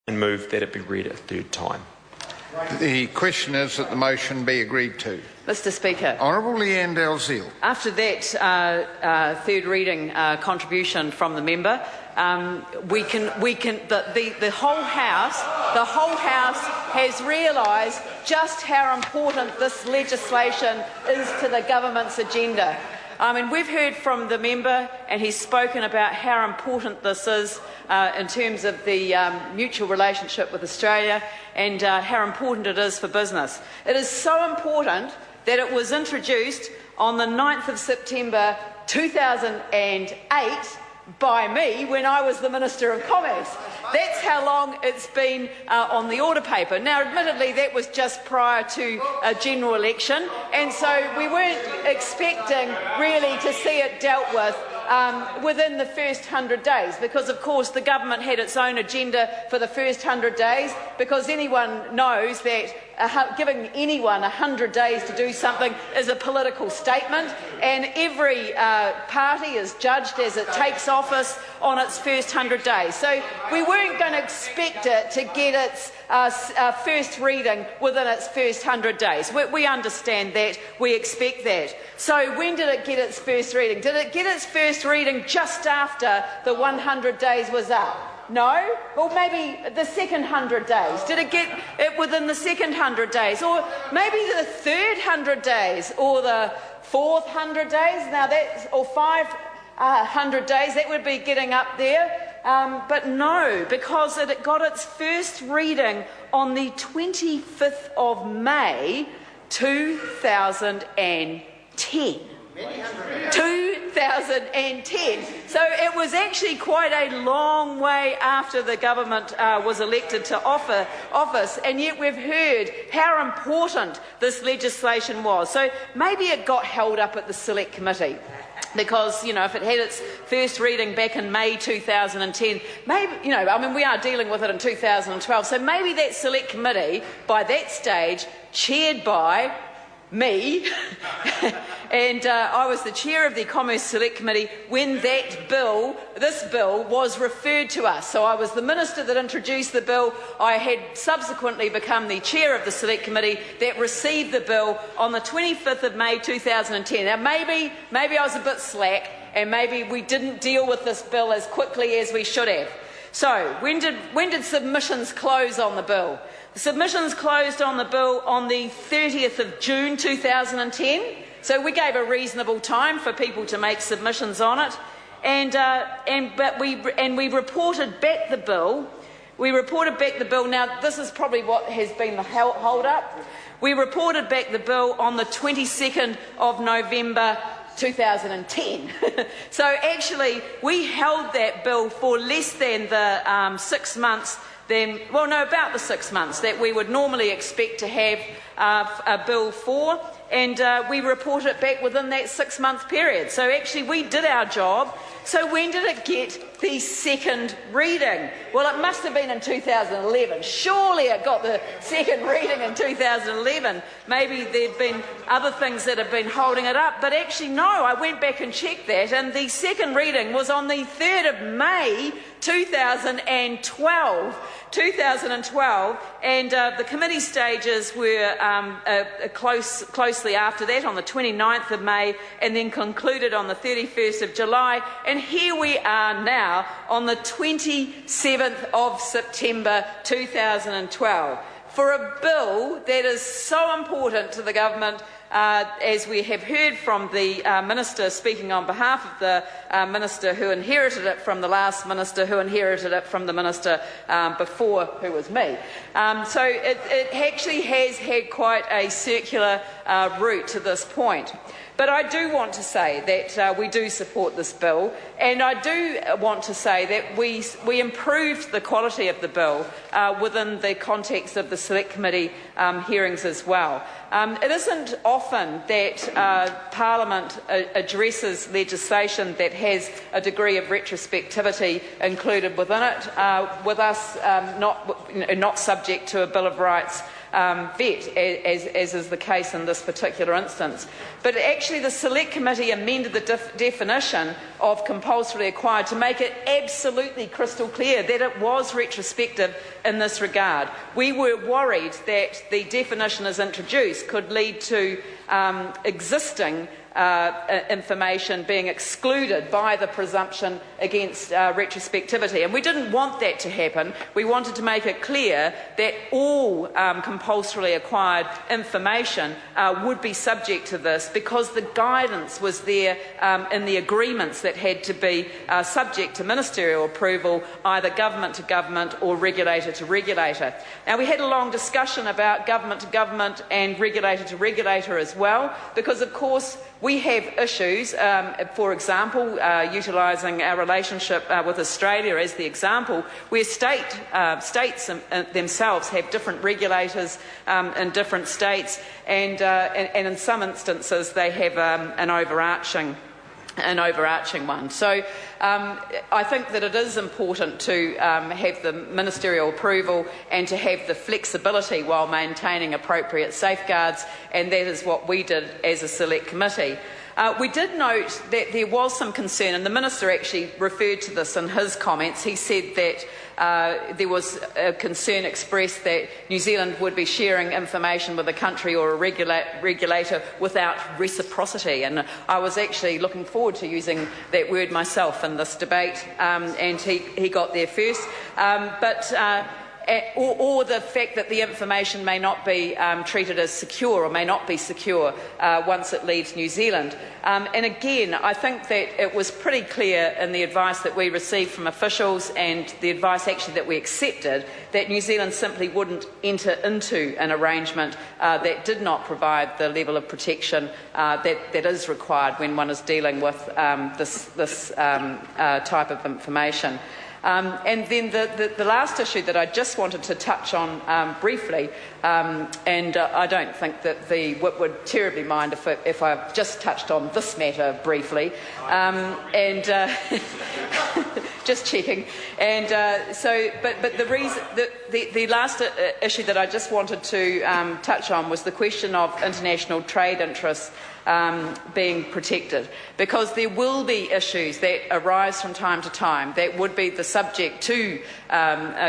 and move that it be read a third time. The question is that the motion be agreed to. Mr Speaker. Honourable Leanne Dalziel. After that third reading contribution from the member, the whole House has realised just how important this legislation is to the government's agenda. I mean, we've heard from the member, and he's spoken about how important this is in terms of the mutual relationship with Australia and how important it is for business. It is so important that it was introduced on the 9th of September 2008 by me when I was the Minister of Commerce. That's how long it's been on the order paper. Now, admittedly, that was just prior to a general election, and so we weren't expecting really to see it dealt with within the first 100 days, because, of course, the government had its own agenda for the first 100 days, because anyone knows that giving anyone 100 days to do something is a political statement, and every party is judged as it takes office on its first 100 days. So we weren't going to expect it to get its first reading within its first 100 days. We understand that. We expect that. So when did it get its first reading? Did it get its first reading just after the 100 days was up? No? Or maybe the second 100 days? Did it get it within the second 100 days? Or maybe the third 100 days? Or the fourth 100 days? Now that's, or 500 days, that would be getting up there. But no, because it got its first reading on the 25th of May 2010. 2010. So it was actually quite a long way after the government was elected to office, and yet we've heard how important this legislation was. So maybe it got held up at the Select Committee, because, you know, if it had its first reading back in May 2010, maybe, you know, I mean, we are dealing with it in 2012, so maybe that Select Committee, by that stage, chaired by me, and I was the chair of the Commerce Select Committee when this bill was referred to us. So I was the minister that introduced the bill. I had subsequently become the chair of the Select Committee that received the bill on the 25th of May 2010. Now maybe I was a bit slack, and maybe we didn't deal with this bill as quickly as we should have. So when did submissions close on the bill? The submissions closed on the bill on the 30th of June 2010, so we gave a reasonable time for people to make submissions on it, and we reported back the bill. Now this is probably what has been the hold up. We reported back the bill on the 22nd of November 2010. So actually we held that bill for less than the 6 months. About the 6 months that we would normally expect to have a bill for, and we report it back within that 6 month period. So actually we did our job. So when did it get the second reading? Well, it must have been in 2011. Surely it got the second reading in 2011. Maybe there'd been other things that have been holding it up, but actually no, I went back and checked that, and the second reading was on the 3rd of May 2012, and the committee stages were closely after that on the 29th of May, and then concluded on the 31st of July, and here we are now on the 27th of September 2012 for a bill that is so important to the government. As we have heard from the Minister speaking on behalf of the Minister who inherited it from the last Minister who inherited it from the Minister before, who was me. So it actually has had quite a circular route to this point. But I do want to say that we do support this bill, and I do want to say that we improved the quality of the bill within the context of the Select Committee hearings as well. It isn't often that Parliament addresses legislation that has a degree of retrospectivity included within it, with us not subject to a Bill of Rights vet, as is the case in this particular instance. But actually actually the Select Committee amended the definition of compulsorily acquired to make it absolutely crystal clear that it was retrospective in this regard. We were worried that the definition as introduced could lead to existing information being excluded by the presumption against retrospectivity. And we didn't want that to happen. We wanted to make it clear that all compulsorily acquired information would be subject to this, because the guidance was there in the agreements that had to be subject to ministerial approval, either government to government or regulator to regulator. Now, we had a long discussion about government to government and regulator to regulator as well, because of course we have issues, for example, utilising our relationship with Australia as the example, where states themselves have different regulators in different states, and in some instances they have an overarching one. So I think that it is important to have the ministerial approval and to have the flexibility while maintaining appropriate safeguards, and that is what we did as a Select Committee. We did note that there was some concern, and the Minister actually referred to this in his comments. He said that there was a concern expressed that New Zealand would be sharing information with a country or a regulator without reciprocity, and I was actually looking forward to using that word myself in this debate, and he got there first. Or the fact that the information may not be treated as secure or may not be secure once it leaves New Zealand. And again, I think that it was pretty clear in the advice that we received from officials and the advice actually that we accepted that New Zealand simply wouldn't enter into an arrangement that did not provide the level of protection that is required when one is dealing with this type of information. And then the last issue that I just wanted to touch on briefly, and I don't think that the Whip would terribly mind if I just touched on this matter briefly, and just checking. And but the reason the last issue that I just wanted to touch on was the question of international trade interests being protected, because there will be issues that arise from time to time that would be the subject to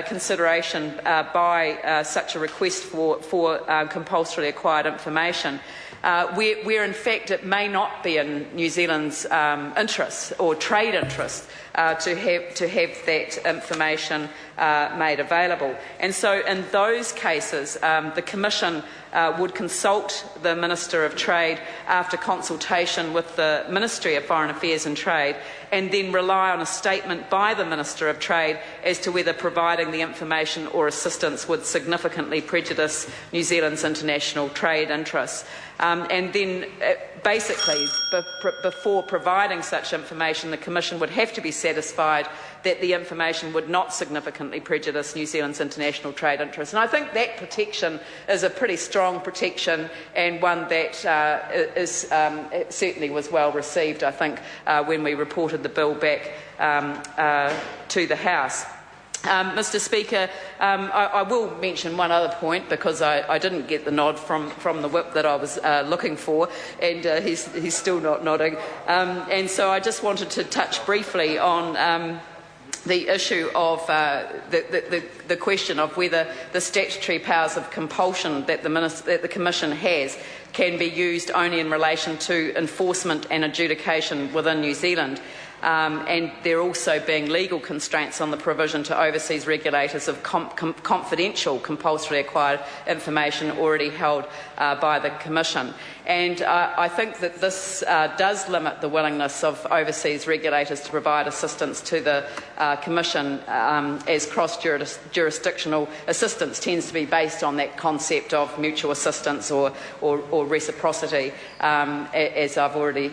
consideration by such a request for compulsorily acquired information, where in fact it may not be in New Zealand's interests or trade interests to have that information made available. And so in those cases, the Commission would consult the Minister of Trade after consultation with the Ministry of Foreign Affairs and Trade, and then rely on a statement by the Minister of Trade as to whether providing the information or assistance would significantly prejudice New Zealand's international trade interests. And then basically, before providing such information, the Commission would have to be satisfied that the information would not significantly prejudice New Zealand's international trade interests. And I think that protection is a pretty strong protection, and one that certainly was well received, I think, when we reported the bill back to the House. Mr. Speaker, I will mention one other point, because I didn't get the nod from the Whip that I was looking for, and he's still not nodding. And so I just wanted to touch briefly on the issue of the question of whether the statutory powers of compulsion that the Commission has can be used only in relation to enforcement and adjudication within New Zealand. And there also being legal constraints on the provision to overseas regulators of confidential compulsory acquired information already held by the Commission. And I think that this does limit the willingness of overseas regulators to provide assistance to the Commission, as cross-jurisdictional assistance tends to be based on that concept of mutual assistance or reciprocity, as I've already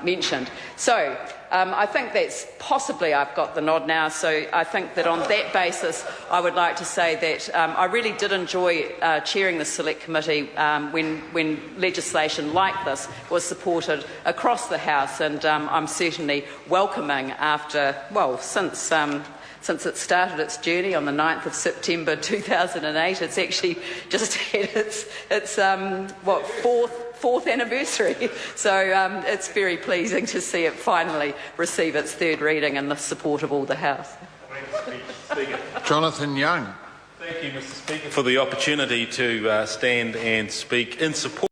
mentioned. So I think that's possibly, I've got the nod now, so I think that on that basis I would like to say that I really did enjoy chairing the Select Committee when legislation like this was supported across the House, and I'm certainly welcoming since since it started its journey on the 9th of September 2008. It's actually just had its fourth anniversary. So it's very pleasing to see it finally receive its third reading and the support of all the House. Jonathan Young. Thank you, Mr. Speaker, for the opportunity to stand and speak in support